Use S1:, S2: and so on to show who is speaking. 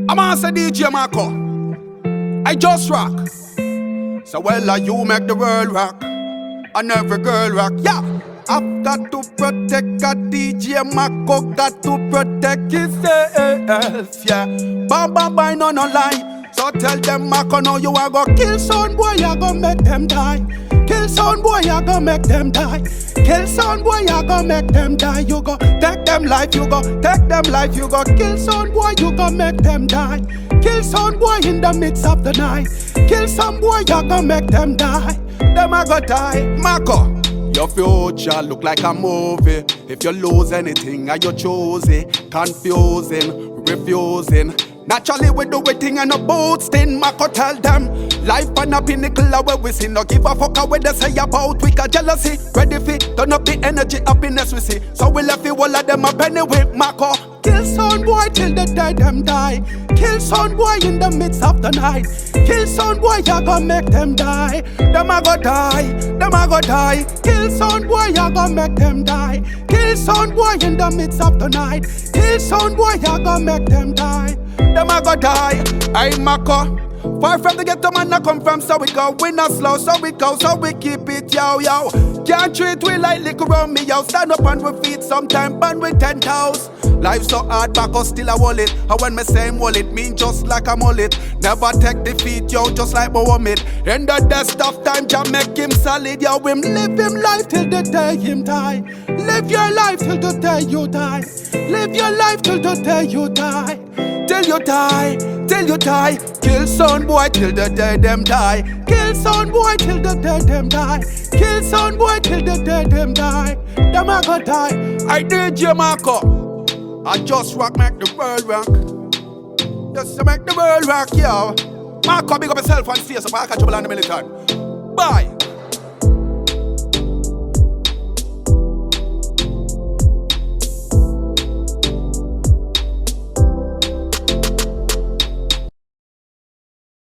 S1: I'm on say DJ Marco. I just rock. So well, you make the world rock, and every girl rock. Yeah, I've got to protect a DJ Marco, got to protect himself. Yeah, bam bam bam, no lie. So tell them Marco, no you are go kill son boy, you go make them die. Kill son boy, you go make them die. Kill son boy, you go make them die. You go take them life, you go take them life. You go kill son boy, you go make them die. Kill son boy in the midst of the night. Kill some boy, you go make them die. Them a go die. Marco, your future look like a movie. If you lose anything, are you choosing? Confusing, refusing. Naturally we do it thing and no boasting. Marco tell them life and a pinnacle of where we see. No give a fuck what they say about we got jealousy. Ready fi turn up the energy, happiness we see. So we left it all of them up anyway. Marco, kill son boy till the day them die. Kill son boy in the midst of the night. Kill son boy, you go make them die. Them a go die, them a go die. Kill son boy, you go make them die. Kill son boy in the midst of the night. Kill son boy, you go make them die. Them a go die. Hey Marco, far from the ghetto man I come from, so we go. We not slow, so we go, so we keep it yo yo. Can't treat we like liquor around me yo. Stand up on we feet, sometime band with 10 toes. Life so hard, back us still a wallet. And when me say wallet, mean just like a mullet. Never take defeat yo, just like Mohammed. In the best of time, Jah make him solid yo. Him live him life till the day him die. Live your life till the day you die. Live your life till the day you die. Till you die, till you die. Kill son boy till the day them die. Kill son boy till the day them die. Kill son boy till the day them die. Them a go die. I DJ Marco. I just rock, make the world rock. Just to make the world rock, yo. Marco, big up yourself and face up. I catch you on the militant. Bye.